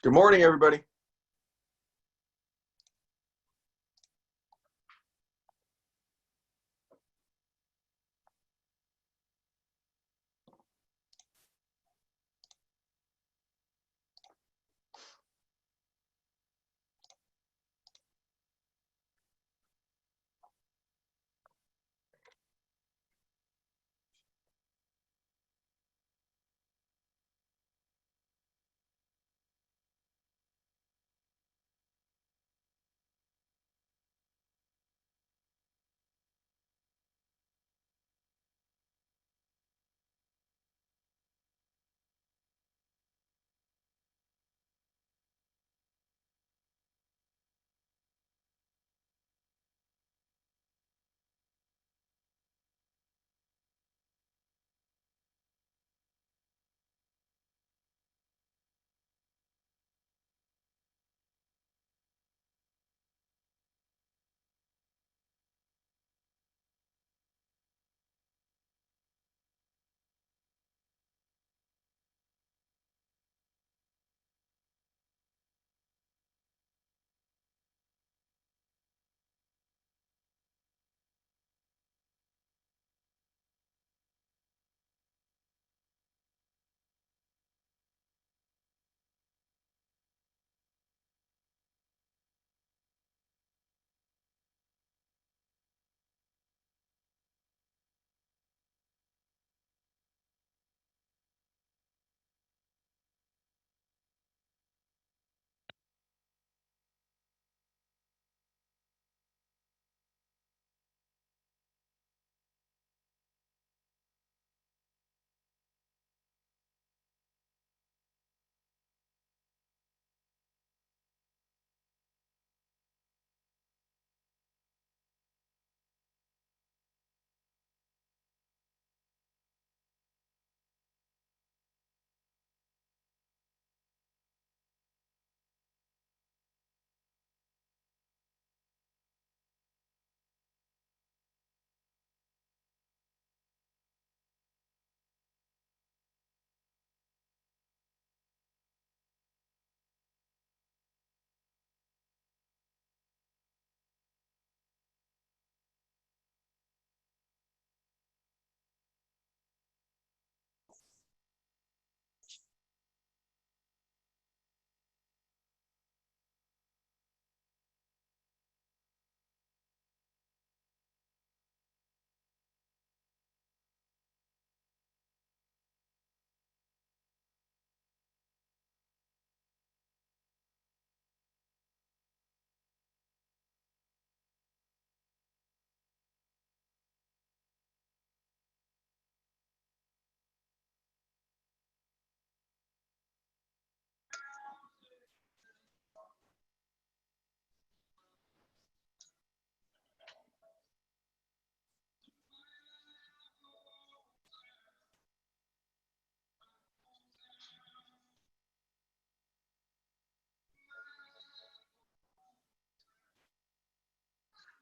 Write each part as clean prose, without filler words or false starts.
Good morning, everybody.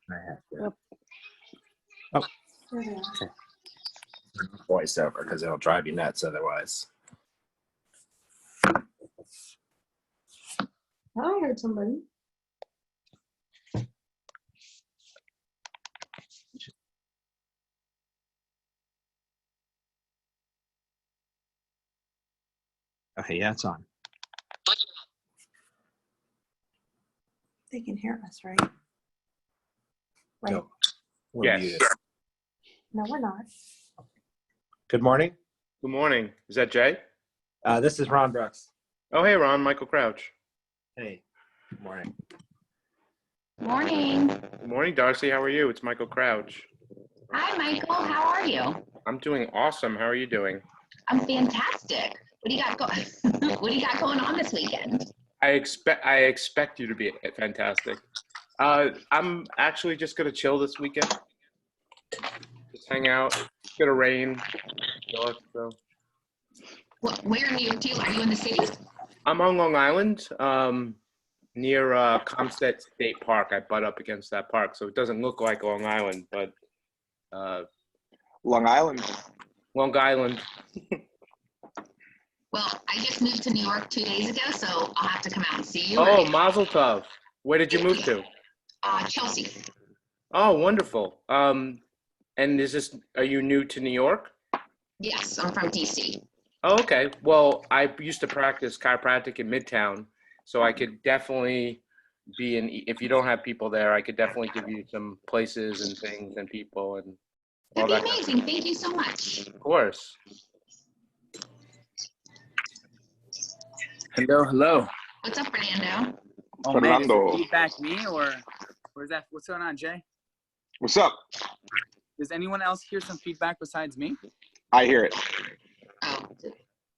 I have to. Oh. Okay. Voice over because it'll drive you nuts otherwise. I heard somebody. Okay, yeah, it's on. They can hear us, right? Wait. Go. We're Yes. muted. No, we're not. Good morning. Good morning. Is that Jay? This is Ron Brooks. Oh, hey, Ron. Michael Crouch. Hey, good morning. Morning. Good morning, Darcy. How are you? It's Michael Crouch. Hi, Michael. How are you? I'm doing awesome. How are you doing? I'm fantastic. What do you got going? What do you got going on this weekend? I expect you to be fantastic. I'm actually just gonna chill this weekend. Just hang out. It's gonna rain. So. Where are you? Are you in the city? I'm on Long Island, near Comstead State Park. I butt up against that park, so it doesn't look like Long Island, but Long Island. Long Island. Well, I just moved to New York 2 days ago, so I'll have to come out and see you. Oh, Mazel Tov. Where did you move to? Chelsea. Oh, wonderful. And are you new to New York? Yes, I'm from DC. Oh, okay. Well, I used to practice chiropractic in Midtown, so I could definitely be if you don't have people there, I could definitely give you some places and things and people and all That'd be that. amazing. Thank you so much. Of course. Hello, hello. What's up, Fernando? Oh man, is Fernando. it feedback me or is that what's going on, Jay? What's up? Does anyone else hear some feedback besides me? I hear it. Oh,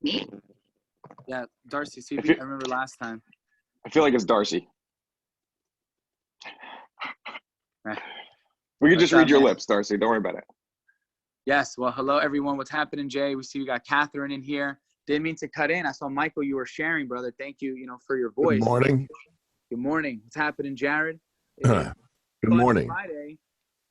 me? Yeah, Darcy. See, If you- I remember last time. I feel like it's Darcy. Eh. We can just What's up, read your man? lips, Darcy. Don't worry about it. Yes. Well, hello everyone. What's happening, Jay? We see we got Catherine in here. Didn't mean to cut in. I saw Michael. You were sharing, brother. Thank you. For your voice. Good morning. Good morning. What's happening, Jared? Good Fun morning. Friday.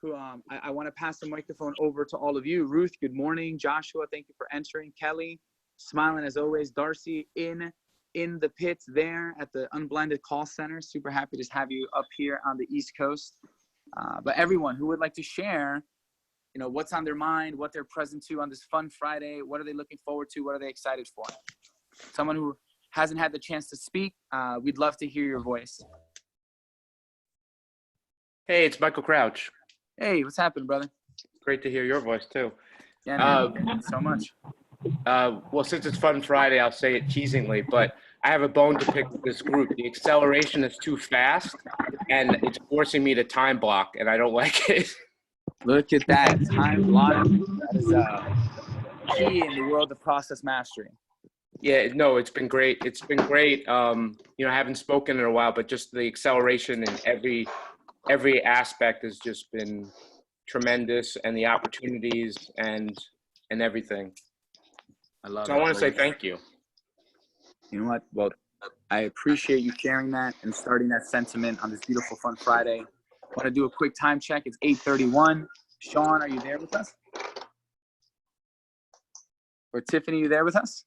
Who I want to pass the microphone over to all of you. Ruth, good morning. Joshua, thank you for entering. Kelly, smiling as always. Darcy, in the pits there at the Unblinded Call Center. Super happy to have you up here on the East Coast. But everyone who would like to share, what's on their mind, what they're present to on this fun Friday, what are they looking forward to, what are they excited for? Someone who hasn't had the chance to speak, we'd love to hear your voice. Hey, it's Michael Crouch. Hey, what's happening, brother? Great to hear your voice too. Yeah, man. Thank you so much. Well, since it's Fun Friday, I'll say it teasingly, but I have a bone to pick with this group. The acceleration is too fast, and it's forcing me to time block, and I don't like it. Look at that. Time blocking. That is key in the world of process mastery. Yeah, no, it's been great. It's been great. I haven't spoken in a while, but just the acceleration in every aspect has just been tremendous, and the opportunities and everything. I love it. So I want to say thank you. You know what? Well, I appreciate you sharing that and starting that sentiment on this beautiful Fun Friday. I want to do a quick time check. It's 8:31. Sean, are you there with us? Or Tiffany, you there with us?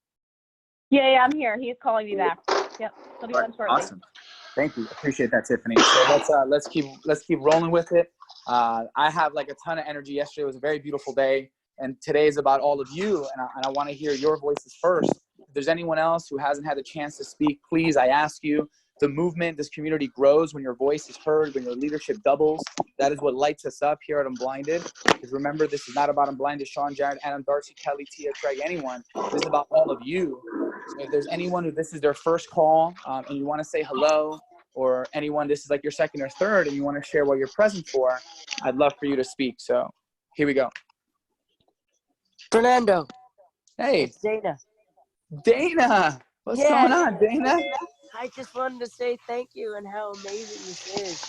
Yeah, I'm here. He's calling me back. Yep, he'll be on shortly. Awesome. Thank you. Appreciate that, Tiffany. So let's keep rolling with it. I have like a ton of energy. Yesterday was a very beautiful day, and today is about all of you, and I want to hear your voices first. If there's anyone else who hasn't had the chance to speak, please, I ask you. The movement, this community grows when your voice is heard, when your leadership doubles. That is what lights us up here at Unblinded. Because remember, this is not about Unblinded, Sean, Jared, Adam, Darcy, Kelly, Tia, Craig, anyone. This is about all of you. So if there's anyone who this is their first call and you want to say hello, or anyone this is like your second or third and you want to share what you're present for, I'd love for you to speak. So here we go. Fernando. Hey. It's Dana. Dana. What's going on, Dana? I just wanted to say thank you and how amazing this is.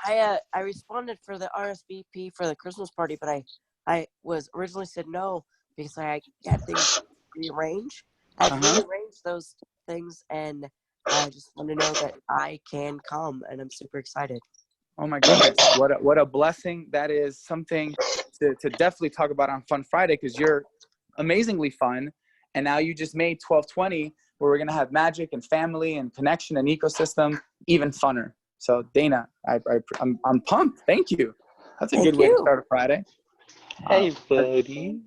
I responded for the RSVP for the Christmas party, but I was originally said no because I had things to rearrange. I rearranged those things, and I just want to know that I can come, and I'm super excited. Oh my goodness, what a blessing that is. Something to definitely talk about on Fun Friday, because you're amazingly fun, and now you just made 1220, where we're gonna have magic and family and connection and ecosystem even funner. So Dana, I'm pumped. Thank you. That's a good way to start a Friday. Hey, buddy.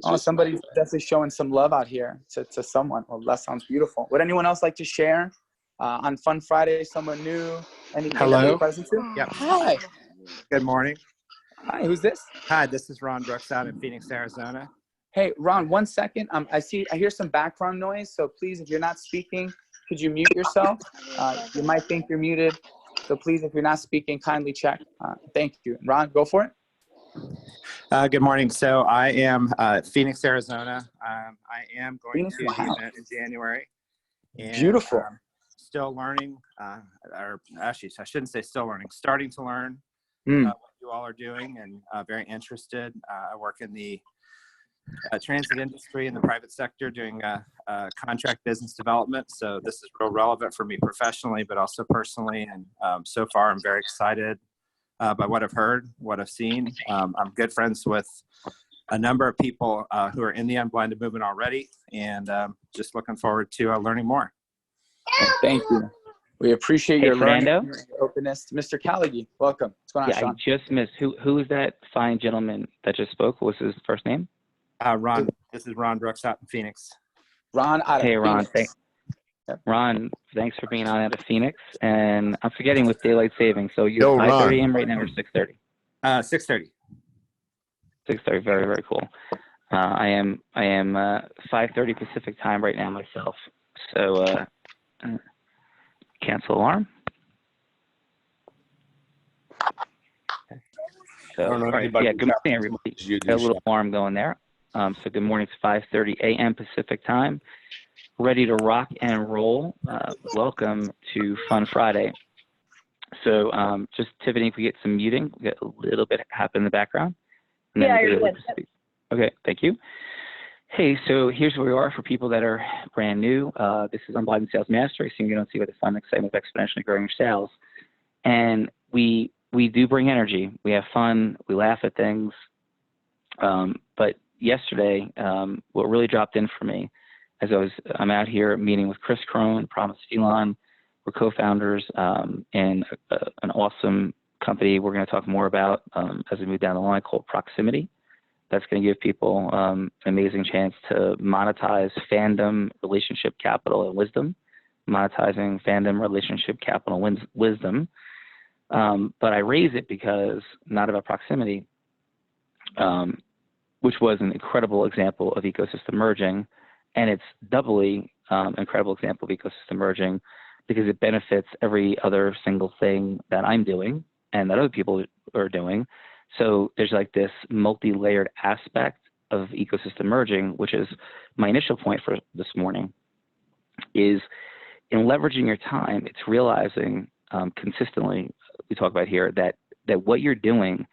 Oh, somebody's definitely showing some love out here to someone. Well, that sounds beautiful. Would anyone else like to share on Fun Friday? Someone new? Anything that Hello? they're present to? Yep. Hi. Good morning. Hi, who's this? Hi, this is Ron Brooks out in Phoenix, Arizona. Hey, Ron, 1 second. I hear some background noise, so please, if you're not speaking, could you mute yourself? You might think you're muted, so please, if you're not speaking, kindly check. Thank you. Ron, go for it. Good morning. So I am Phoenix, Arizona. I am going Phoenix, to wow. the event in January. And, Beautiful. Still learning, or actually, I shouldn't say still learning, starting to learn what you all are doing, and very interested. I work in the transit industry in the private sector doing contract business development. So this is real relevant for me professionally, but also personally. And so far, I'm very excited by what I've heard, what I've seen. I'm good friends with a number of people who are in the Unblinded movement already, and just looking forward to learning more. Thank you. We appreciate Hey, your learning, Fernando? your openness. Mr. Callagy, welcome. What's going on, Yeah, Sean? I just missed. Who is that fine gentleman that just spoke? What was his first name? Ron, this is Ron Brooks out in Phoenix. Ron out of Hey, Ron. Phoenix. Ron, thanks for being on out of Phoenix. And I'm forgetting with daylight saving. So you're Yo, 5:30 Ron. a.m. right now or 6:30? 6:30. 6:30. Very, very cool. I am 5:30 Pacific time right now myself. So cancel alarm. So, I don't know all right. anybody Yeah, who's good morning, everybody. as you Got do, a little Sean. alarm going there. So good morning. It's 5:30 a.m. Pacific time. Ready to rock and roll. Welcome to Fun Friday. So just Tiffany, if we get some muting, we get a little bit happen in the background. And then Yeah, we'll you're be able good. to speak. Okay, thank you. Hey, so here's where we are for people that are brand new. This is Unblinded Sales Mastery, so you don't see what the fun excitement of exponentially growing your sales. And we do bring energy. We have fun. We laugh at things. But yesterday, what really dropped in for me, as I'm out here meeting with Chris Crone, Promise Elon. We're co-founders in an awesome company we're going to talk more about as we move down the line called Proximity. That's going to give people an amazing chance to monetize fandom, relationship capital, and wisdom. Monetizing fandom, relationship capital, wisdom. But I raise it because not about proximity, which was an incredible example of ecosystem merging. And it's doubly incredible example of ecosystem merging because it benefits every other single thing that I'm doing and that other people are doing. So there's like this multi-layered aspect of ecosystem merging, which is my initial point for this morning, is in leveraging your time, it's realizing consistently, we talk about here, that what you're doing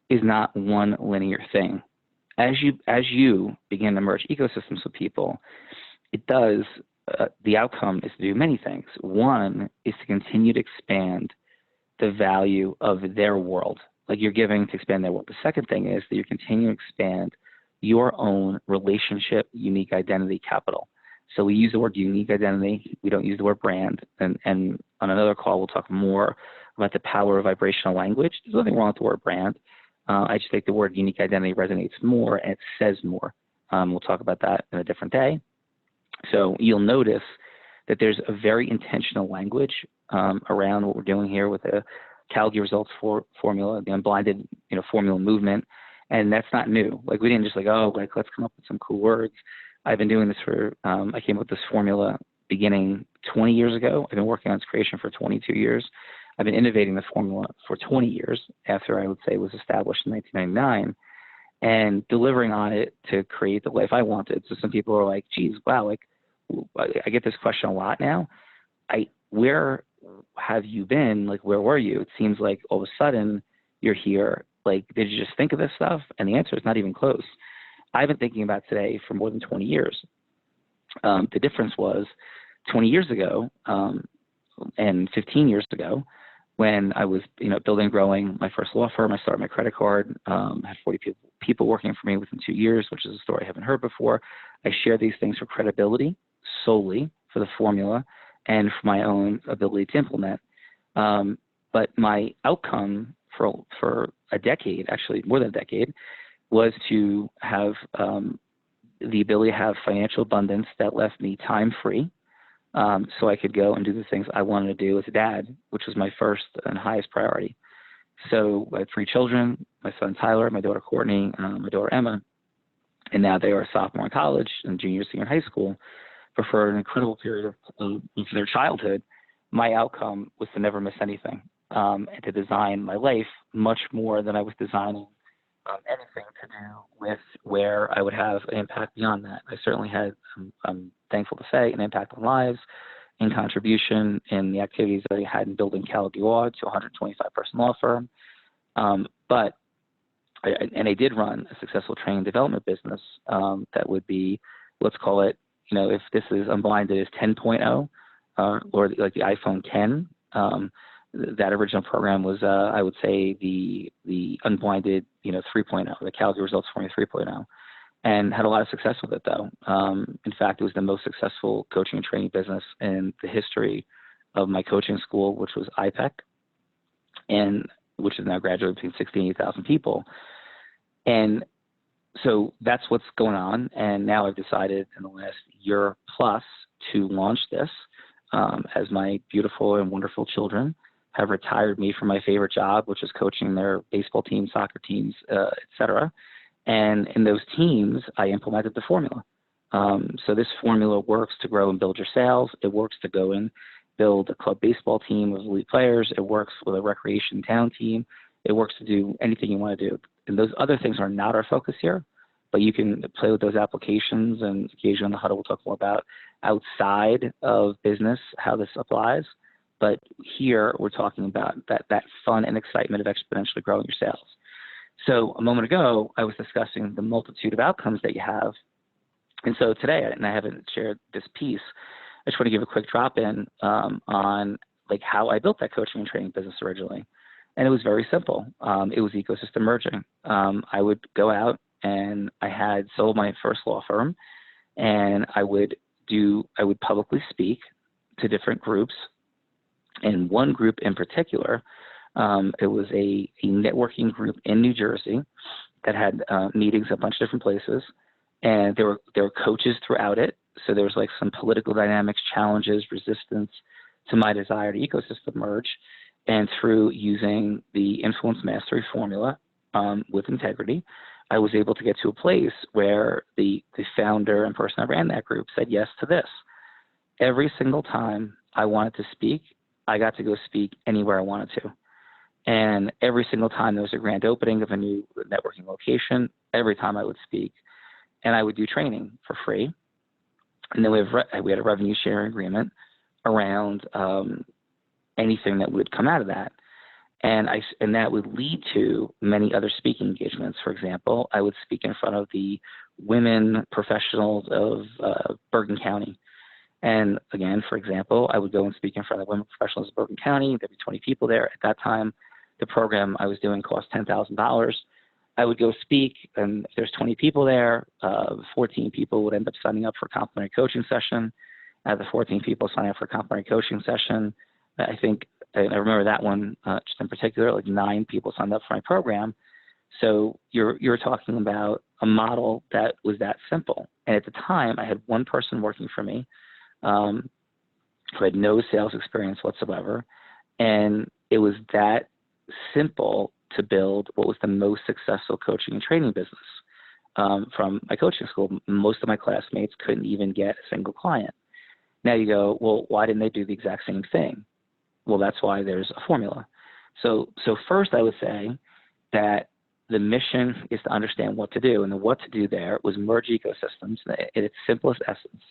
is not one linear thing. As you begin to merge ecosystems with people, it does, the outcome is to do many things. One is to continue to expand the value of their world, like you're giving to expand their world. The second thing is that you're continuing to expand your own relationship, unique identity capital. So we use the word unique identity. We don't use the word brand. And on another call, we'll talk more about the power of vibrational language. There's nothing wrong with the word brand. I just think the word unique identity resonates more and it says more. We'll talk about that in a different day. So you'll notice that there's a very intentional language around what we're doing here with the Calgary results formula, the unblinded formula movement. And that's not new. Like we didn't just let's come up with some cool words. I've been doing this for, I came up with this formula beginning 20 years ago. I've been working on its creation for 22 years. I've been innovating the formula for 20 years after I would say it was established in 1999 and delivering on it to create the life I wanted. So some people are like, geez, wow, I get this question a lot now. Where have you been? Like, where were you? It seems like all of a sudden you're here. Like, did you just think of this stuff? And the answer is not even close. I've been thinking about today for more than 20 years. The difference was 20 years ago and 15 years ago, when I was, building, growing my first law firm. I started my credit card. I had 40 people working for me within 2 years, which is a story I haven't heard before. I share these things for credibility, solely for the formula, and for my own ability to implement. But my outcome for a decade, actually more than a decade, was to have the ability to have financial abundance that left me time free, so I could go and do the things I wanted to do as a dad, which was my first and highest priority. So I had 3 children: my son Tyler, my daughter Courtney, my daughter Emma, and now they are a sophomore in college and junior, senior in high school. But for an incredible period of their childhood, my outcome was to never miss anything, and to design my life much more than I was designing anything to do with where I would have an impact beyond that. I certainly had, I'm thankful to say, an impact on lives, in contribution in the activities that I had in building Caligula to a 125-person law firm. But I did run a successful training development business that would be, let's call it, if this is Unblinded is 10.0, or like the iPhone 10. That original program was, I would say, the Unblinded, 3.0, the Caligula Results Formula 3.0, and had a lot of success with it, though. In fact, it was the most successful coaching and training business in the history of my coaching school, which was IPEC, and which is now graduated between 60 and 80,000 people. And so that's what's going on. And now I've decided in the last year plus to launch this, as my beautiful and wonderful children have retired me from my favorite job, which is coaching their baseball teams, soccer teams, et cetera. And in those teams, I implemented the formula. So this formula works to grow and build your sales. It works to go and build a club baseball team with elite players. It works with a recreation town team. It works to do anything you want to do. And those other things are not our focus here, but you can play with those applications, and occasionally on the huddle we'll talk more about outside of business, how this applies. But here we're talking about that fun and excitement of exponentially growing your sales. So a moment ago, I was discussing the multitude of outcomes that you have. And so today, and I haven't shared this piece, I just want to give a quick drop in on like how I built that coaching and training business originally. And it was very simple. It was ecosystem merging. I would go out, and I had sold my first law firm, and I would publicly speak to different groups. And one group in particular, it was a networking group in New Jersey that had meetings at a bunch of different places, and there were coaches throughout it. So there was like some political dynamics, challenges, resistance to my desire to ecosystem merge. And through using the influence mastery formula with integrity, I was able to get to a place where the founder and person that ran that group said yes to this. Every single time I wanted to speak, I got to go speak anywhere I wanted to. And every single time there was a grand opening of a new networking location, every time I would speak, and I would do training for free. And then we had a revenue sharing agreement around anything that would come out of that. And that would lead to many other speaking engagements. For example, I would speak in front of the women professionals of Bergen County. And again, for example, I would go and speak in front of women professionals of Bergen County. There'd be 20 people there. At that time, the program I was doing cost $10,000. I would go speak, and if there's 20 people there, 14 people would end up signing up for a complimentary coaching session. Out of the 14 people signing up for a complimentary coaching session, I think, and I remember that one just in particular, like 9 people signed up for my program. So you're talking about a model that was that simple. And at the time, I had one person working for me who had no sales experience whatsoever. And it was that simple to build what was the most successful coaching and training business from my coaching school. Most of my classmates couldn't even get a single client. Now you go, well, why didn't they do the exact same thing? Well, that's why there's a formula. So first I would say that the mission is to understand what to do. And the what to do there was merge ecosystems in its simplest essence.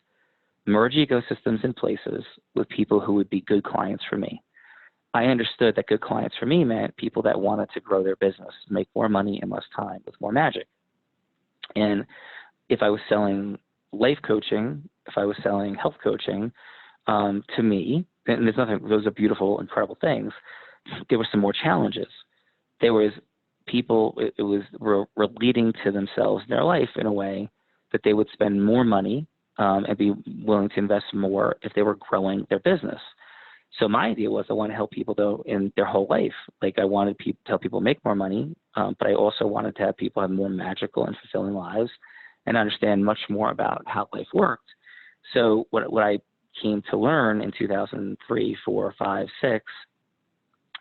Merge ecosystems in places with people who would be good clients for me. I understood that good clients for me meant people that wanted to grow their business, make more money in less time with more magic. And if I was selling life coaching, if I was selling health coaching, to me, and there's nothing, those are beautiful, incredible things. there were some more challenges. There was people, were leading to themselves in their life in a way that they would spend more money and be willing to invest more if they were growing their business. So my idea was I want to help people though in their whole life. Like I wanted to help people make more money, but I also wanted to have people have more magical and fulfilling lives and understand much more about how life worked. So what I came to learn in 2003, 4, 5, 6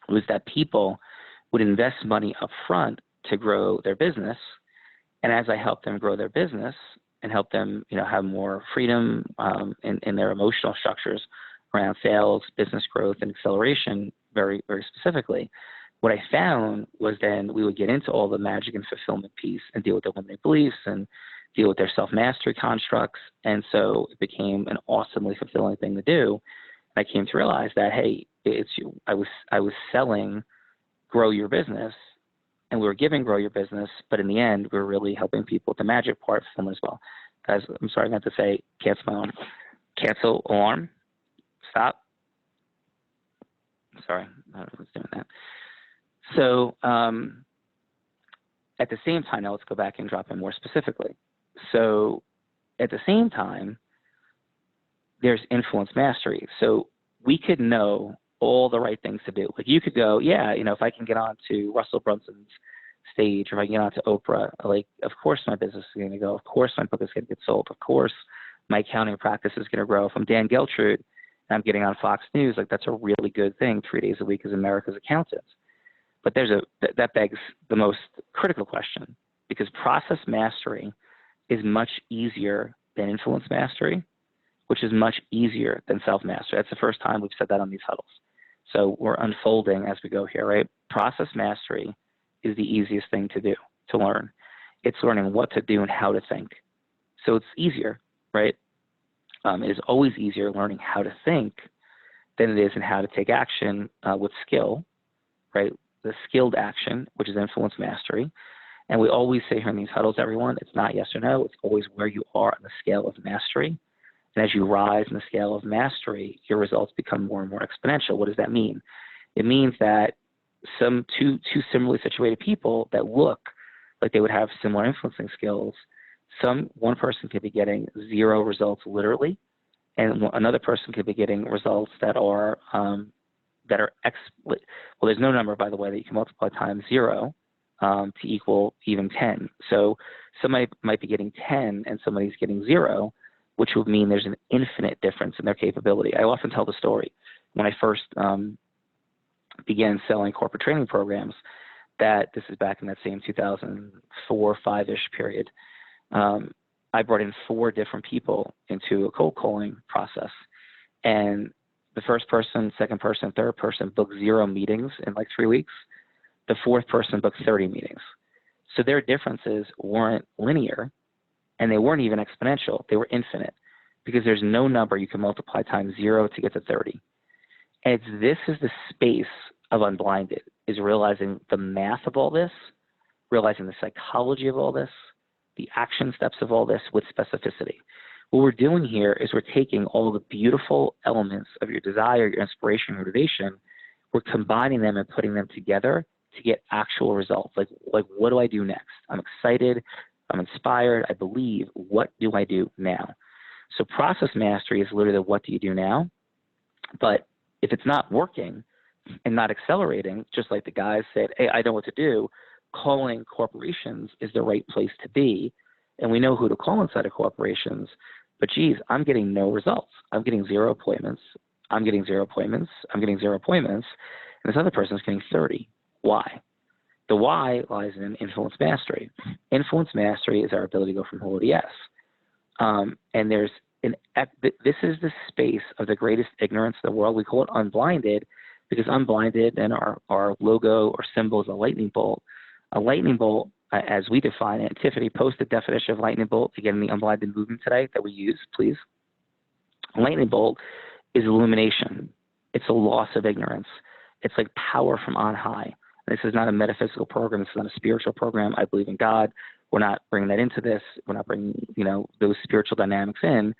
was that people would invest money up front to grow their business. And as I helped them grow their business and help them, have more freedom in their emotional structures around sales, business growth, and acceleration, very, very specifically, what I found was then we would get into all the magic and fulfillment piece and deal with their limiting beliefs and deal with their self-mastery constructs. And so it became an awesomely fulfilling thing to do. And I came to realize that, hey, I was selling grow your business, and we were giving grow your business, but in the end, we were really helping people with the magic part for them as well. Guys, I'm sorry, I meant to say cancel my alarm. Cancel alarm. Stop. Sorry, I was doing that. So at the same time, now let's go back and drop in more specifically. So at the same time, there's influence mastery. So we could know all the right things to do. Like you could go, yeah, if I can get on to Russell Brunson's stage, or if I can get on to Oprah, like, of course my business is going to go. Of course my book is going to get sold. Of course my accounting practice is going to grow. If I'm Dan Geltrude and I'm getting on Fox News, like that's a really good thing 3 days a week as America's accountant. But that begs the most critical question, because process mastery is much easier than influence mastery, which is much easier than self-mastery. That's the first time we've said that on these huddles. So we're unfolding as we go here, right? Process mastery is the easiest thing to do, to learn. It's learning what to do and how to think. So it's easier, right? It is always easier learning how to think than it is in how to take action with skill, right? The skilled action, which is influence mastery. And we always say here in these huddles, everyone, it's not yes or no. It's always where you are on the scale of mastery. And as you rise in the scale of mastery, your results become more and more exponential. What does that mean? It means that some two similarly situated people that look like they would have similar influencing skills, one person could be getting 0 results literally, and another person could be getting results that are well, there's no number, by the way, that you can multiply times 0 to equal even 10. So somebody might be getting 10 and somebody's getting 0, which would mean there's an infinite difference in their capability. I often tell the story when I first began selling corporate training programs, that this is back in that same 2004, 5-ish period. I brought in 4 different people into a cold calling process. And the first person, second person, third person booked 0 meetings in like 3 weeks. The fourth person booked 30 meetings. So their differences weren't linear, and they weren't even exponential. They were infinite, because there's no number you can multiply times 0 to get to 30. And this is the space of Unblinded, is realizing the math of all this, realizing the psychology of all this, the action steps of all this with specificity. What we're doing here is we're taking all the beautiful elements of your desire, your inspiration, your motivation, we're combining them and putting them together to get actual results. Like what do I do next? I'm excited, I'm inspired, I believe. What do I do now? So process mastery is literally the what do you do now? But if it's not working and not accelerating, just like the guys said, hey, I know what to do, calling corporations is the right place to be. And we know who to call inside of corporations. But geez, I'm getting no results. I'm getting 0 appointments. I'm getting 0 appointments. I'm getting 0 appointments. And this other person is getting 30. Why? The why lies in influence mastery. Influence mastery is our ability to go from hello to yes. And there's this is the space of the greatest ignorance in the world. We call it unblinded, because unblinded and our logo or symbol is a lightning bolt. A lightning bolt, as we define it, Tiffany, post the definition of lightning bolt again in the Unblinded movement today that we use, please. A lightning bolt is illumination. It's a loss of ignorance. It's like power from on high. This is not a metaphysical program. This is not a spiritual program. I believe in God. We're not bringing that into this. We're not bringing, those spiritual dynamics in.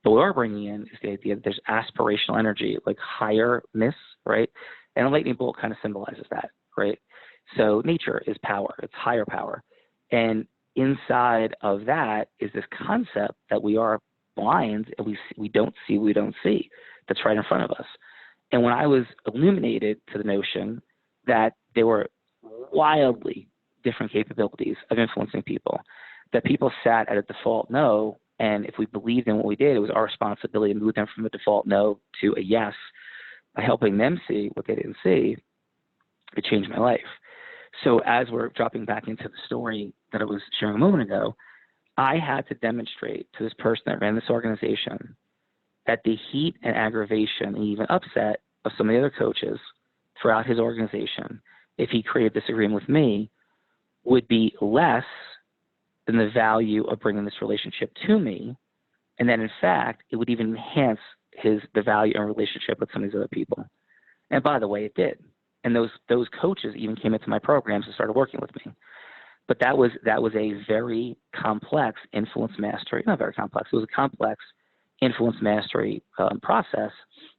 But what we're bringing in is the idea that there's aspirational energy, like higherness, right? And a lightning bolt kind of symbolizes that, right? So nature is power, it's higher power. And inside of that is this concept that we are blind and we don't see that's right in front of us. And when I was illuminated to the notion that there were wildly different capabilities of influencing people, that people sat at a default no, and if we believed in what we did, it was our responsibility to move them from a default no to a yes by helping them see what they didn't see, it changed my life. So as we're dropping back into the story that I was sharing a moment ago, I had to demonstrate to this person that ran this organization that the heat and aggravation and even upset of some of the other coaches throughout his organization, if he created disagreement with me, would be less than the value of bringing this relationship to me, and that in fact it would even enhance the value and relationship with some of these other people. And by the way, it did. And those coaches even came into my programs and started working with me. But that was a very complex influence mastery, not very complex, it was a complex influence mastery process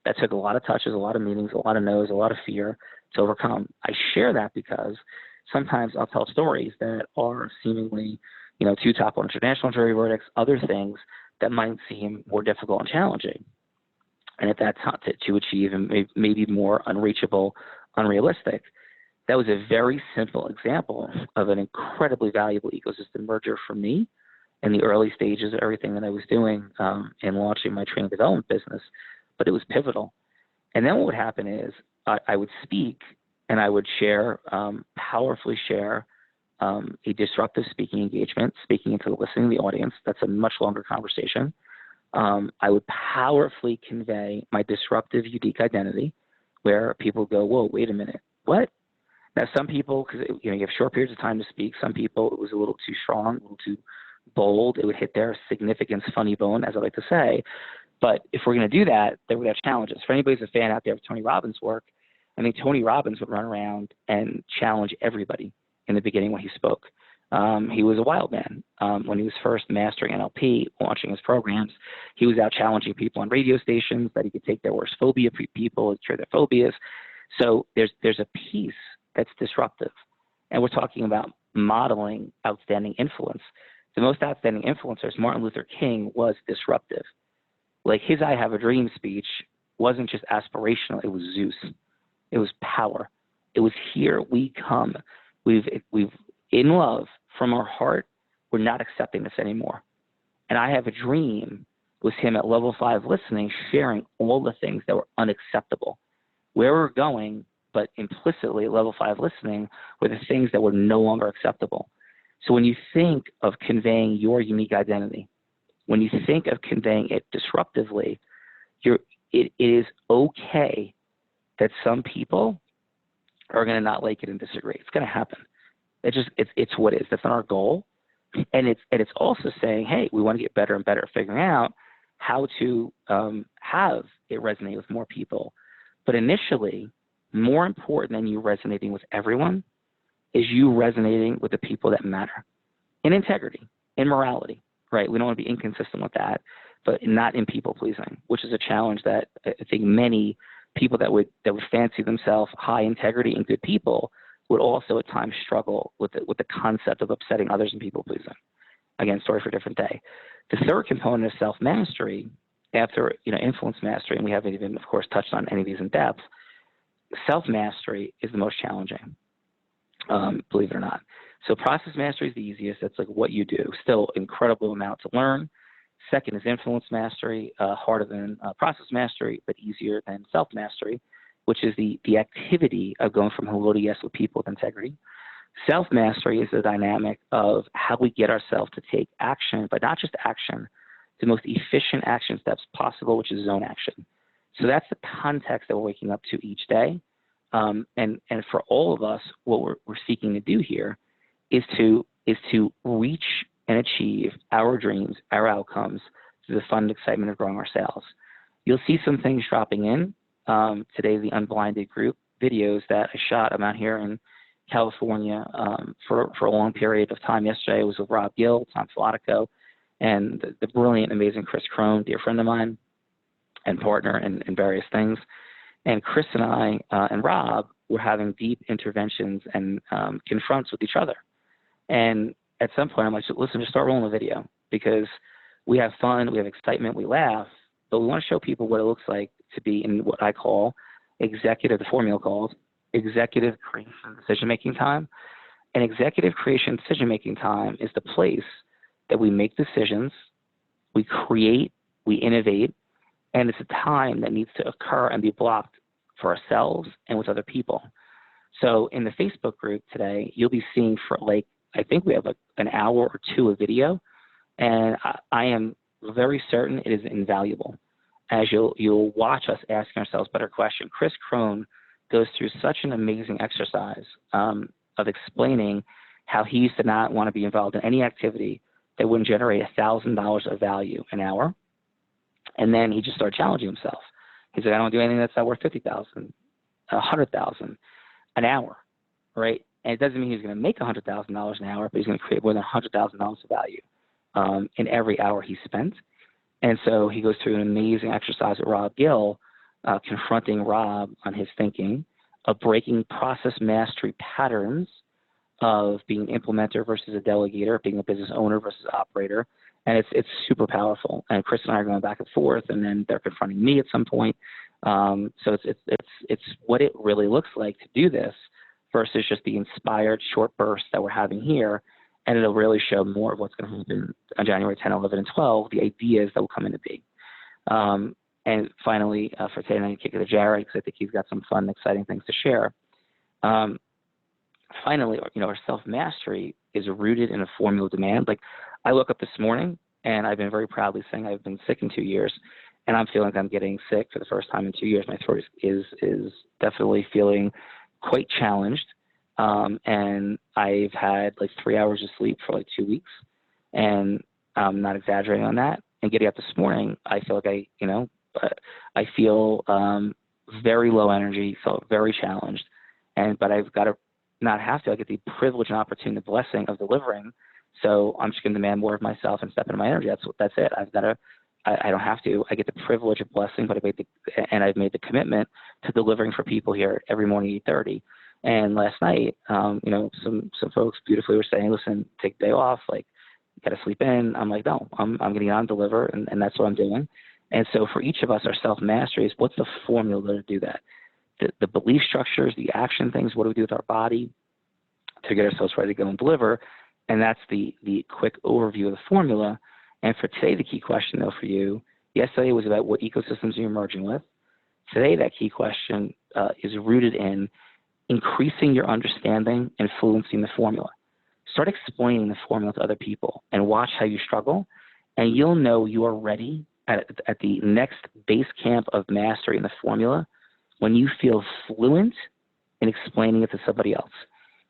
that took a lot of touches, a lot of meetings, a lot of no's, a lot of fear to overcome. I share that because sometimes I'll tell stories that are seemingly, two top international jury verdicts, other things that might seem more difficult and challenging. And at that time to achieve and maybe more unreachable, unrealistic. That was a very simple example of an incredibly valuable ecosystem merger for me in the early stages of everything that I was doing in launching my training development business, but it was pivotal. And then what would happen is I would speak and I would share, powerfully share a disruptive speaking engagement, speaking into the listening of the audience. That's a much longer conversation. I would powerfully convey my disruptive, unique identity where people go, whoa, wait a minute, what? Now, some people, because you have short periods of time to speak, some people it was a little too strong, a little too bold. It would hit their significance funny bone, as I like to say. But if we're going to do that, then we have challenges. For anybody who's a fan out there of Tony Robbins' work, I mean, Tony Robbins would run around and challenge everybody in the beginning when he spoke. He was a wild man. When he was first mastering NLP, launching his programs, he was out challenging people on radio stations that he could take their worst phobia people and cure their phobias. So there's a piece that's disruptive. And we're talking about modeling outstanding influence. The most outstanding influencers, Martin Luther King, was disruptive. Like his I Have a Dream speech wasn't just aspirational, it was Zeus. It was power. It was here we come. We've in love from our heart, we're not accepting this anymore. And I Have a Dream was him at level 5 listening, sharing all the things that were unacceptable. Where we're going, but implicitly at level 5 listening, were the things that were no longer acceptable. So when you think of conveying your unique identity, when you think of conveying it disruptively, it is okay that some people are going to not like it and disagree. It's going to happen. It's what it is. That's not our goal. And it's also saying, hey, we want to get better and better at figuring out how to have it resonate with more people. But initially, more important than you resonating with everyone is you resonating with the people that matter in integrity, in morality, right? We don't want to be inconsistent with that, but not in people pleasing, which is a challenge that I think many people that would fancy themselves high integrity and good people would also at times struggle with the concept of upsetting others and people pleasing. Again, story for a different day. The third component of self-mastery, after influence mastery, and we haven't even, of course, touched on any of these in depth, self-mastery is the most challenging, believe it or not. So process mastery is the easiest. That's like what you do. Still incredible amount to learn. Second is influence mastery, harder than process mastery, but easier than self-mastery, which is the activity of going from hello to yes with people with integrity. Self-mastery is the dynamic of how we get ourselves to take action, but not just action, the most efficient action steps possible, which is zone action. So that's the context that we're waking up to each day. And for all of us, what we're seeking to do here is to reach and achieve our dreams, our outcomes through the fun and excitement of growing our sales. You'll see some things dropping in. Today, the Unblinded group videos that I shot. I'm out here in California for a long period of time. Yesterday I was with Rob Gill, Tom Filatico, and the brilliant, amazing Chris Crone, dear friend of mine and partner in various things. And Chris and I and Rob were having deep interventions and confronts with each other. And at some point, I'm like, listen, just start rolling the video, because we have fun, we have excitement, we laugh, but we want to show people what it looks like to be in what I call the formula calls executive creation decision-making time. And executive creation decision-making time is the place that we make decisions, we create, we innovate, and it's a time that needs to occur and be blocked for ourselves and with other people. So in the Facebook group today, you'll be seeing I think we have an hour or two of video, and I am very certain it is invaluable, as you'll watch us asking ourselves better questions. Chris Crone goes through such an amazing exercise of explaining how he used to not want to be involved in any activity that wouldn't generate $1,000 of value an hour. And then he just started challenging himself. He said, I don't do anything that's not worth $50,000, $100,000 an hour, right? And it doesn't mean he's going to make $100,000 an hour, but he's going to create more than $100,000 of value in every hour he spent. And so he goes through an amazing exercise with Rob Gill, confronting Rob on his thinking of breaking process mastery patterns of being an implementer versus a delegator, being a business owner versus operator. And it's super powerful. And Chris and I are going back and forth, and then they're confronting me at some point. So it's what it really looks like to do this versus just the inspired short bursts that we're having here. And it'll really show more of what's going to happen on January 10, 11, and 12, the ideas that will come into being. And finally, for today, I'm going to kick it to Jared, because I think he's got some fun, exciting things to share. Finally, our self-mastery is rooted in a formula demand. Like, I woke up this morning, and I've been very proudly saying I've been sick in 2 years, and I'm feeling like I'm getting sick for the first time in 2 years. My throat is definitely feeling quite challenged, and I've had like 3 hours of sleep for like 2 weeks, and I'm not exaggerating on that. And getting up this morning, I feel like I feel very low energy, felt very challenged, but I've got to not have to. I get the privilege and opportunity, the blessing of delivering. So I'm just going to demand more of myself and step into my energy. That's it. I don't have to. I get the privilege of blessing, but I've made the commitment to delivering for people here every morning at 8:30. And last night, some folks beautifully were saying, listen, take the day off, like, you got to sleep in. I'm like, no, I'm going to get on and deliver, and that's what I'm doing. And so for each of us, our self-mastery is, what's the formula to do that? The belief structures, the action things, what do we do with our body to get ourselves ready to go and deliver? And that's the quick overview of the formula. And for today, the key question, though, for you, yesterday was about what ecosystems you're merging with. Today, that key question is rooted in increasing your understanding and fluency in the formula. Start explaining the formula to other people and watch how you struggle, and you'll know you are ready at the next base camp of mastery in the formula when you feel fluent in explaining it to somebody else.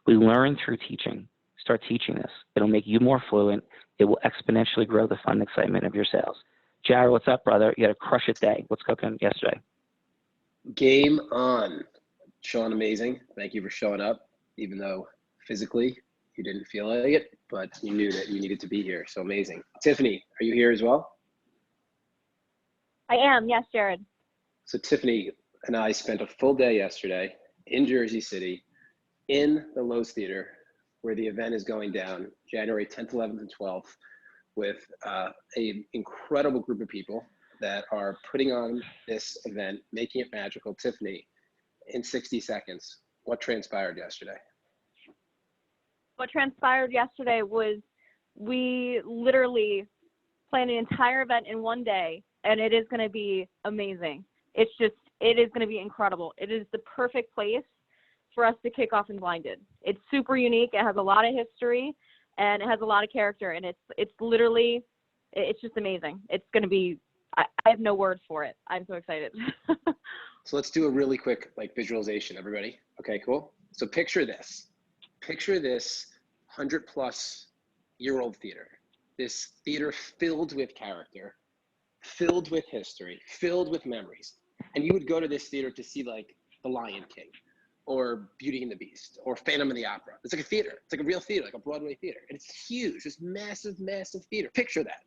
We learn through teaching. Start teaching this. It'll make you more fluent. It will exponentially grow the fun and excitement of your sales. Jared, what's up, brother? You had a crush it day. What's cooking yesterday? Game on. Sean, amazing. Thank you for showing up, even though physically you didn't feel like it, but you knew that you needed to be here. So amazing. Tiffany, are you here as well? I am. Yes, Jared. So Tiffany and I spent a full day yesterday in Jersey City in the Lowe's Theater, where the event is going down January 10th, 11th, and 12th, with an incredible group of people that are putting on this event, making it magical. Tiffany, in 60 seconds, what transpired yesterday? What transpired yesterday was we literally planned an entire event in one day, and it is going to be amazing. It is going to be incredible. It is the perfect place for us to kick off Unblinded. It's super unique. It has a lot of history, and it has a lot of character, and it's literally, it's just amazing. It's going to be, I have no words for it. I'm so excited. So let's do a really quick visualization, everybody. Okay, cool. So picture this 100-plus-year-old theater. This theater filled with character, filled with history, filled with memories. And you would go to this theater to see like The Lion King or Beauty and the Beast or Phantom of the Opera. It's like a theater. It's like a real theater, like a Broadway theater. And it's huge, this massive, massive theater. Picture that.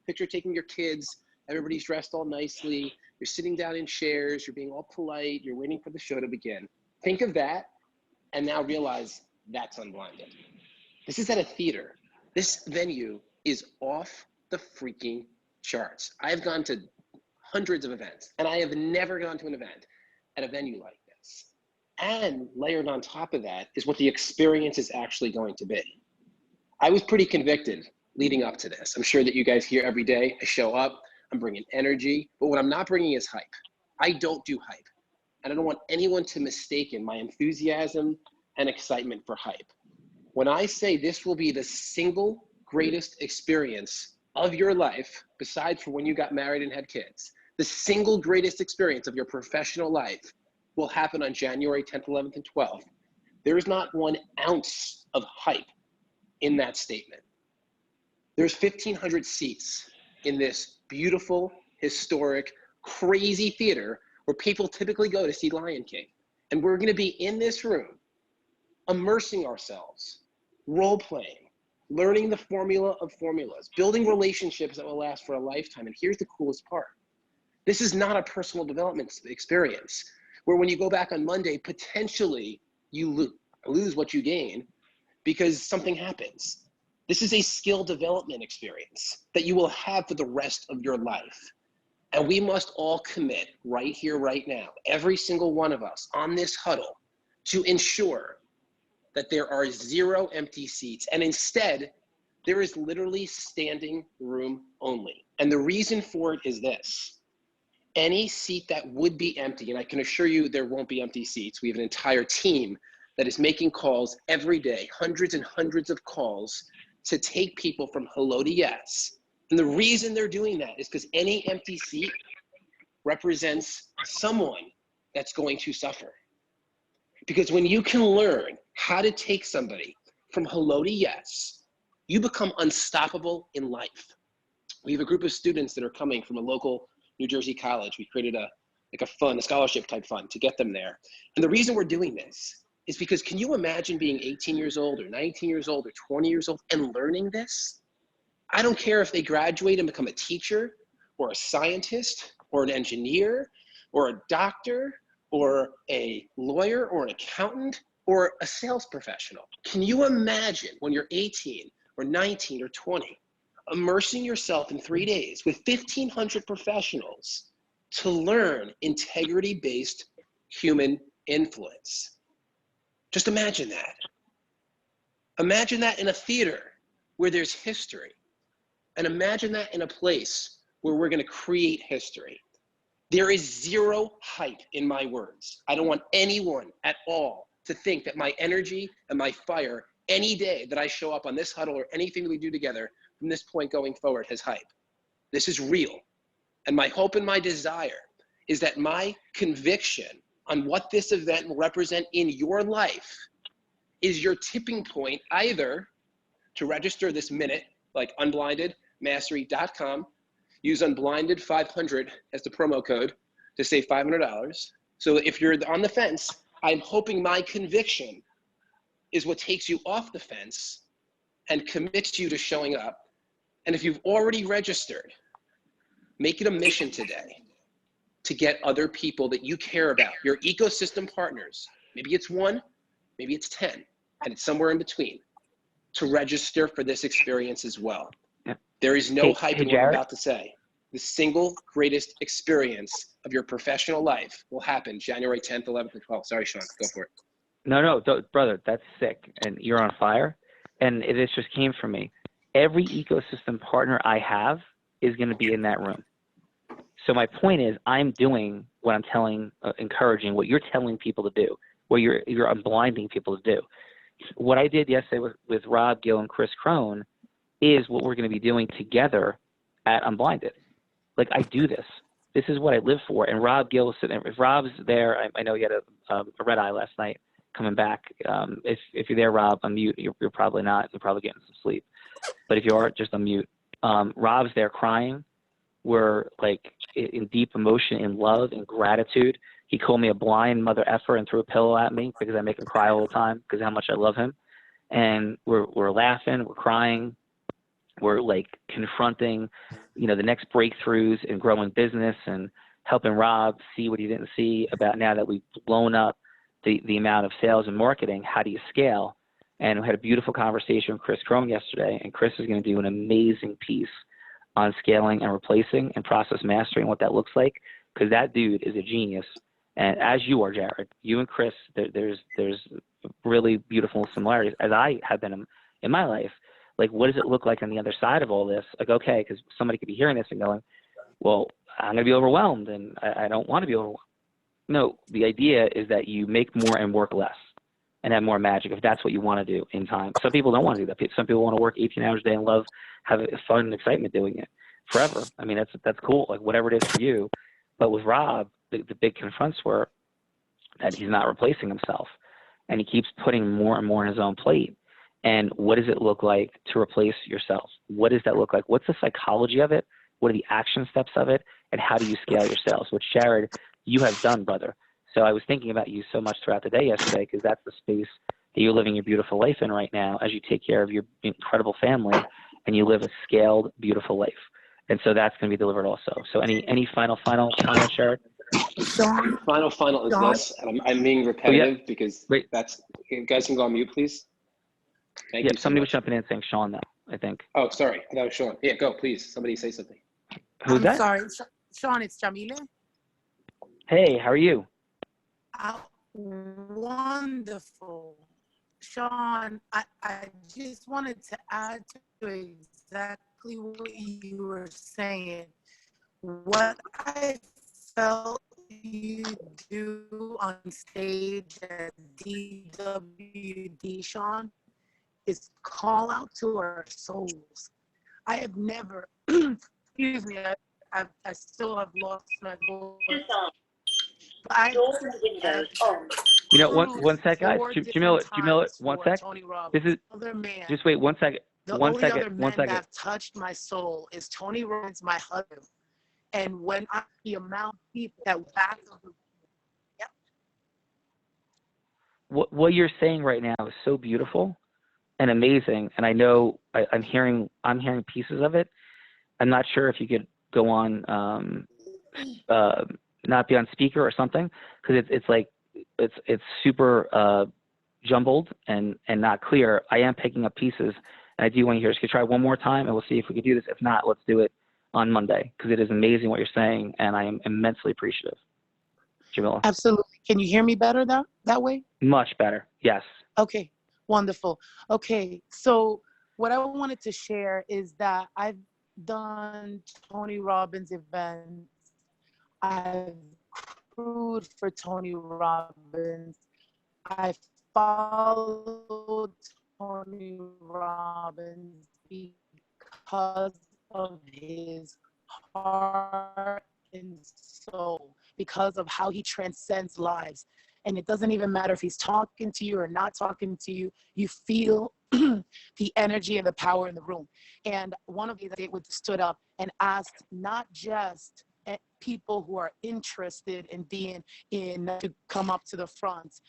Picture taking your kids Everybody's dressed all nicely. You're sitting down in chairs. You're being all polite. You're waiting for the show to begin. Think of that and now realize that's unblinded. This is at a theater. This venue is off the freaking charts. I've gone to hundreds of events, and I have never gone to an event at a venue like this. And layered on top of that is what the experience is actually going to be. I was pretty convicted leading up to this. I'm sure that you guys hear every day, I show up, I'm bringing energy, but what I'm not bringing is hype. I don't do hype. And I don't want anyone to mistake my enthusiasm and excitement for hype. When I say this will be the single greatest experience of your life, besides for when you got married and had kids, the single greatest experience of your professional life will happen on January 10th, 11th, and 12th. There is not 1 ounce of hype in that statement. There's 1,500 seats in this beautiful, historic, crazy theater where people typically go to see Lion King. And we're gonna be in this room, immersing ourselves, role-playing, learning the formula of formulas, building relationships that will last for a lifetime. And here's the coolest part. This is not a personal development experience where when you go back on Monday, potentially you lose what you gain because something happens. This is a skill development experience that you will have for the rest of your life. And we must all commit right here, right now, every single one of us on this huddle, to ensure that there are 0 empty seats. And instead, there is literally standing room only. And the reason for it is this. Any seat that would be empty, and I can assure you there won't be empty seats. We have an entire team that is making calls every day, hundreds and hundreds of calls to take people from hello to yes. And the reason they're doing that is because any empty seat represents someone that's going to suffer. Because when you can learn how to take somebody from hello to yes, you become unstoppable in life. We have a group of students that are coming from a local New Jersey college. We created a scholarship type fund to get them there. And the reason we're doing this is because can you imagine being 18 years old or 19 years old or 20 years old and learning this? I don't care if they graduate and become a teacher or a scientist or an engineer or a doctor or a lawyer or an accountant or a sales professional. Can you imagine when you're 18 or 19 or 20, immersing yourself in 3 days with 1,500 professionals to learn integrity-based human influence? Just imagine that. Imagine that in a theater where there's history. And imagine that in a place where we're gonna create history. There is 0 hype in my words. I don't want anyone at all to think that my energy and my fire any day that I show up on this huddle or anything that we do together from this point going forward has hype. This is real. And my hope and my desire is that my conviction on what this event will represent in your life is your tipping point either to register this minute, like unblindedmastery.com, use unblinded 500 as the promo code to save $500. So if you're on the fence, I'm hoping my conviction is what takes you off the fence and commits you to showing up. And if you've already registered, make it a mission today to get other people that you care about, your ecosystem partners. Maybe it's 1, maybe it's 10, and it's somewhere in between, to register for this experience as well. Yeah. There is no hype in what I'm Jared? about to say. The single greatest experience of your professional life will happen January 10th, 11th, and 12th. Sorry, Sean, go for it. No, brother, that's sick, and you're on fire. And this just came from me. Every ecosystem partner I have is going to be in that room. So my point is, I'm doing what I'm telling, encouraging what you're telling people to do, what you're unblinding people to do. What I did yesterday with Rob Gill and Chris Crone is what we're going to be doing together at Unblinded. Like, I do this. This is what I live for. And Rob Gill is sitting there. If Rob's there, I know he had a red eye last night coming back. If you're there, Rob, unmute. You're probably not. You're probably getting some sleep. But if you are, just unmute. Rob's there crying. We're like in deep emotion, in love, in gratitude. He called me a blind mother effer and threw a pillow at me because I make him cry all the time because of how much I love him. And we're laughing, we're crying. we're like confronting, you know, the next breakthroughs in growing business and helping Rob see what he didn't see about now that we've blown up the amount of sales and marketing. How do you scale? And we had a beautiful conversation with Chris Crone yesterday, and Chris is going to do an amazing piece on scaling and replacing and process mastering, what that looks like, because that dude is a genius. And as you are, Jared, you and Chris, there's really beautiful similarities, as I have been in my life. Like, what does it look like on the other side of all this? Like, okay, because somebody could be hearing this and going, well, I'm going to be overwhelmed, and I don't want to be overwhelmed. No, the idea is that you make more and work less and have more magic, if that's what you want to do in time. Some people don't want to do that. Some people want to work 18 hours a day and love, have fun and excitement doing it forever. I mean, that's cool, like whatever it is for you. But with Rob, the big confronts were that he's not replacing himself, and he keeps putting more and more on his own plate. And what does it look like to replace yourself? What does that look like? What's the psychology of it? What are the action steps of it? And how do you scale your sales? Which, Jared, you have done, brother. So I was thinking about you so much throughout the day yesterday, because that's the space that you're living your beautiful life in right now as you take care of your incredible family and you live a scaled, beautiful life. And so that's going to be delivered also. So any final comments, Jared? Final is this, and I'm being repetitive because that's, you guys can go on mute, please. Thank you so somebody much. was jumping in saying Sean, though, I think. Oh, sorry. That was Sean. Yeah, go, please. Somebody say something. Who's that? Sorry, Sean, it's Jamila. Hey, how are you? Wonderful. Sean, I just wanted to add to exactly what you were saying. What I felt you do on stage at DWD, Sean, is call out to our souls. I have never, excuse me, I still have lost my voice. You know, one sec, guys. Jamila, one sec. This is, just wait 1 second. The only other man that have touched my soul is Tony Robbins, my husband. And when I the amount of people that back of the what you're saying right now is so beautiful and amazing, and I know I'm hearing pieces of it. I'm not sure if you could go on, not be on speaker or something, because it's like it's super jumbled and not clear. I am picking up pieces, and I do want to hear. So try one more time, and we'll see if we can do this. If not, let's do it on Monday, because it is amazing what you're saying, and I am immensely appreciative. Jamila. Absolutely. Can you hear me better that way? Much better. Yes. Okay. Wonderful. Okay. So what I wanted to share is that I've done Tony Robbins events. I've crewed for Tony Robbins. I followed Tony Robbins because of his heart and soul, because of how he transcends lives. And it doesn't even matter if he's talking to you or not talking to you, you feel the energy and the power in the room. And one of these, they stood up and asked not just people who are interested in being to come up to the front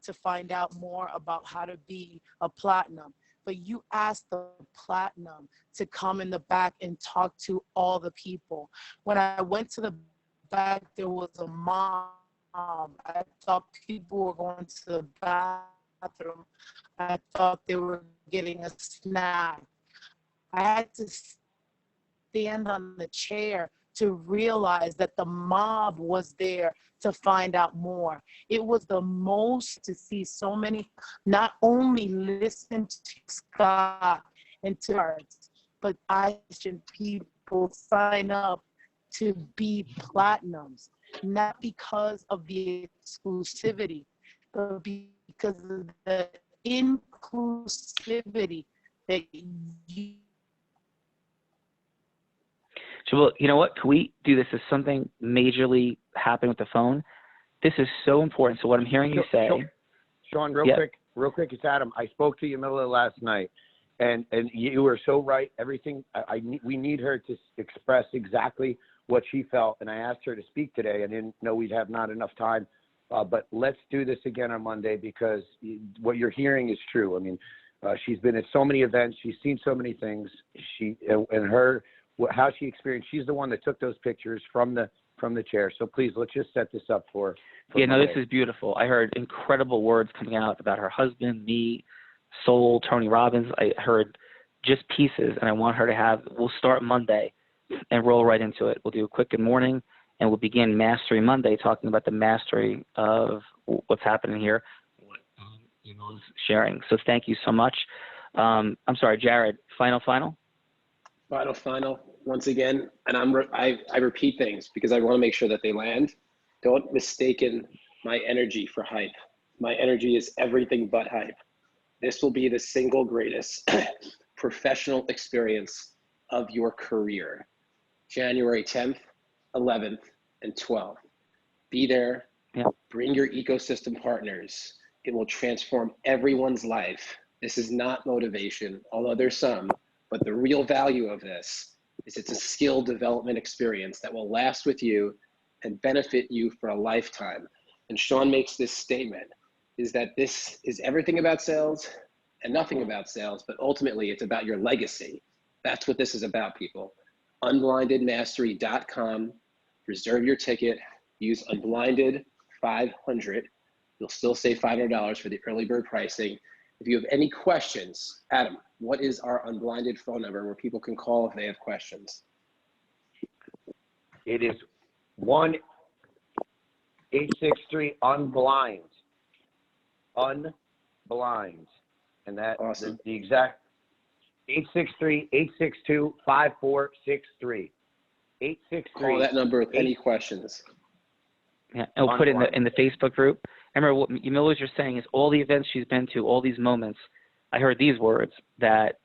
to find out more about how to be a platinum, but you asked the platinum to come in the back and talk to all the people. When I went to the back, there was a mom. I thought people were going to the bathroom. I thought they were getting a snack. I had to stand on the chair to realize that the mob was there to find out more. It was the most to see so many, not only listen to Scott and to arts, but I should people sign up to be platinums, not because of the exclusivity, but because of the inclusivity that you. So, you know what? Can we do this as something majorly happening with the phone? This is so important. So what I'm hearing you say. Sean, real quick, it's Adam. I spoke to you middle of last night, and you were so right. Everything, we need her to express exactly what she felt, and I asked her to speak today. I didn't know we'd have not enough time, but let's do this again on Monday, because what you're hearing is true. I mean, She's been at so many events. She's seen so many things. How she experienced. She's the one that took those pictures from the chair. So please, let's just set this up for Yeah, no, Monday. this is beautiful. I heard incredible words coming out about her husband, me, Soul, Tony Robbins. I heard just pieces, and I want her to have. We'll start Monday and roll right into it. We'll do a quick good morning, and we'll begin Mastery Monday, talking about the mastery of what's happening here. Sharing. So thank you so much. I'm sorry, Jared. Final. Final. Once again, and I repeat things because I want to make sure that they land. Don't mistaken my energy for hype. My energy is everything but hype. This will be the single greatest professional experience of your career. January 10th, 11th, and 12th. Be there. Yeah. Bring your ecosystem partners. It will transform everyone's life. This is not motivation, although there's some, but the real value of this is it's a skill development experience that will last with you and benefit you for a lifetime. And Sean makes this statement, is that this is everything about sales and nothing about sales, but ultimately it's about your legacy. That's what this is about, people. Unblindedmastery.com, reserve your ticket, use Unblinded 500. You'll still save $500 for the early bird pricing. If you have any questions, Adam, what is our Unblinded phone number where people can call if they have questions? It is 1-863-UNBLIND. Unblind. And that awesome. The exact 863-862-5463. 863. Call that number with any questions. Yeah, and we'll put it in the Facebook group. I remember what Yamila's you're saying is all the events she's been to, all these moments. I heard these words, that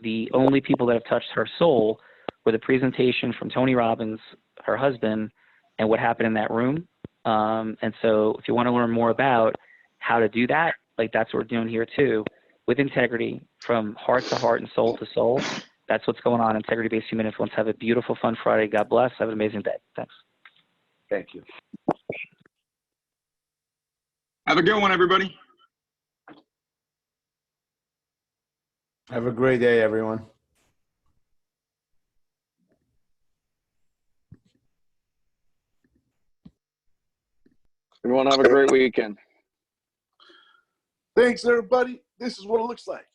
the only people that have touched her soul were the presentation from Tony Robbins, her husband, and what happened in that room. And so if you want to learn more about how to do that, like that's what we're doing here too, with integrity, from heart to heart and soul to soul. That's what's going on. Integrity-based human influence. Have a beautiful, fun Friday. God bless. Have an amazing day. Thanks. Thank you. Have a good one, everybody. Have a great day, everyone. Everyone have a great weekend. Thanks, everybody. This is what it looks like.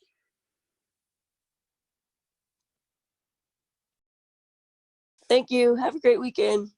Thank you. Have a great weekend.